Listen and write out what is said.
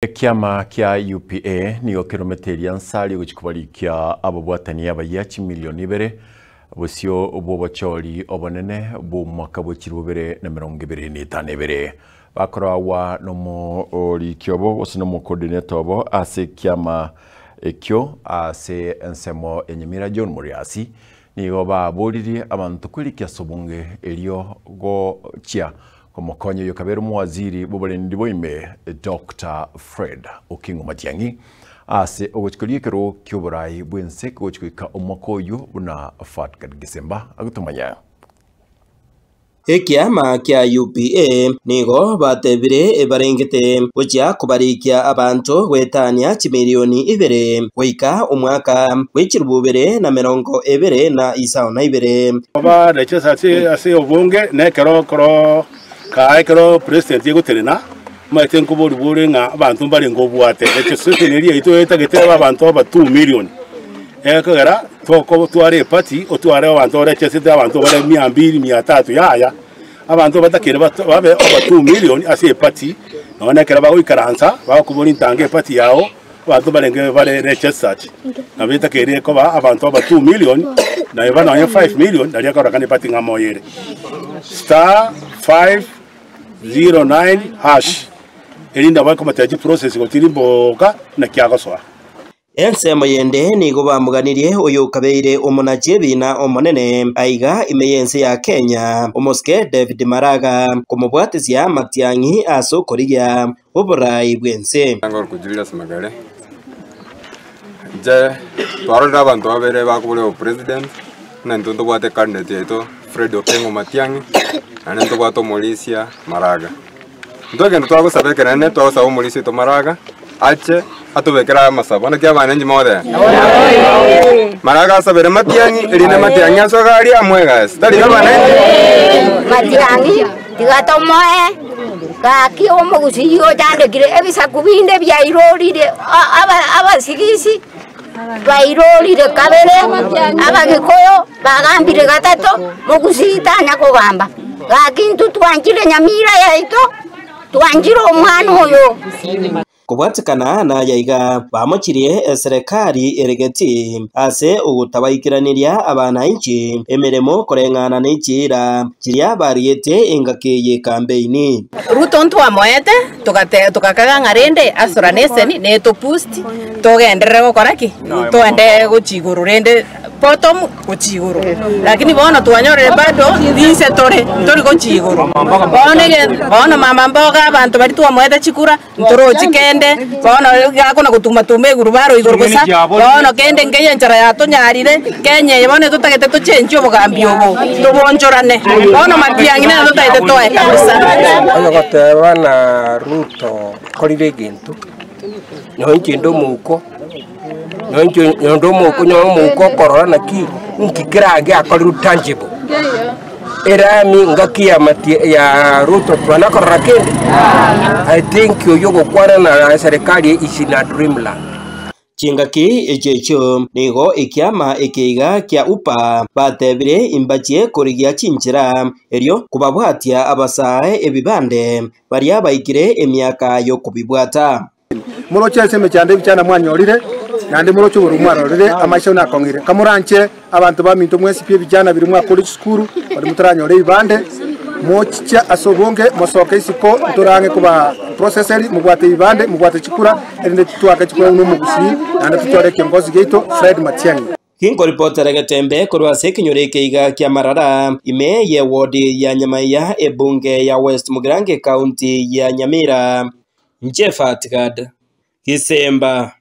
Kiama kia UPA niyo kilometeria nsali guchikubarikia ababwatani abayachi milioni 2 busio obwobachori obonene bu mwaka bw'ekirubere na 2025 bakorawa nomo orikyobo osinomo coordinator bo ase kiama ekyo ase ensemo enyemira John Muriasi niyo baburiri abantu kurikia sobunge elio go chia Komokonyo yokaberu mwaziri bubalindi boime Dr. Fred Okingo Matiangi ase ogochikolikero kyoborai bwense gochikoika omakoyo buna fat kad December agutumanya Ekiama kia UPA nigo batebire ebarengete gocha kubarikia abantu gwetania chimilioni 2 goika omwaka w'ekirubere na 2022 aba leche ase obunge ne kero Karo president yego terena maite nkubori bore nga abantu bari ngo bwate echo seteneri ito etagete abantu aba 2 million ekagara toko tware party otware abantu ore chesete abantu bari 200 300 yaya abantu batakire babe aba 2 million ase party none kera bagwikaranza bakubona intange party yao abantu barenge bare research na bitakire ko ba abantu aba 2 million na yabana 5 million ndari akora kane party ngamoyere *509# elinda bako mataji process gotirimboka na kyagoswa ensemo yende nigo bamuganirie oyo kabeire omonachebi na omonene aiga imeyense ya Kenya omoske David Maraga komobwatisia Matiangi aso korigia oborai bwense ngor kujulira samagare je twarona abantu abere bakubule o president na ntondo bwate candidate yeto Fred Okingo Matiangi ane tobwato Molisia Maraga ndoge ntwago sabekera ne twago sabo Molisia to Maraga ache atubekera masabo na kya banenji mode Maraga sabere Matiangi eline Matiangi asogari amwega stari banenji Matiangi digato moe ka ki omugusiyo jande gire ebisa kubinde bya irorire aba sigisi bairolire kabere abagikoyo bagambire gatatu mugusitanya kugamba gakintu twanjire nyamira yaito twanjire omwana oyo kubwatikana na yaiga bamukirie serikali eregeti ase ugutabaikiraniria abana inchi emeremo korengana n'ikira kiria bariete engakeye campaign Ruto ntwamoete tukakaga ngarende asuranesen ne to boost togendere gokoraki toende gochiguru rende potom gochiguru lakini bono twanyorere bado dice tore gochiguru bono mama mboga abantu bari twamoete chikura ntorochike bono yakona gutuma tumeguru baro igorgosa bono kende ngeye njara yatonyarire Kenya yebone tutagete tuchenje obugambi obo tubonjorane bono Matiangi ne tutagete toe kabisa ono goteba na Ruto korire gintu no nchindo muko nyondo korora na ki nkikirage akori tangible erami ngakia ya Ruto twana korora kende I think yogo kwana na serikali isina dreamland chingaki echecho nigo ekiama ekeiga kia upa batebire imbachie korigia chinchira erio kubabwatia abasae ebibande baria baikire emiaka yo kubibwata muroche seme cyande bicyana mwanyorire nande muroche urumwarorire amasho nakongire kamuranche abantu baminto mwesi pye bijana biri mwa college school bari mutaranyore ibande mochicha asobonge mosoke isiko turange kuba processori mugwate ibande mugwate chikura ende twaka chikura no mugusi nande tutore kiongozi geito Fred Matiangi Kingo reporter Gatembe korwa sekinyoreke iga kia Marara ime ye ward ya Nyamaya ebunge ya West Mugrange County ya Nyamira Jefat Gad Kisemba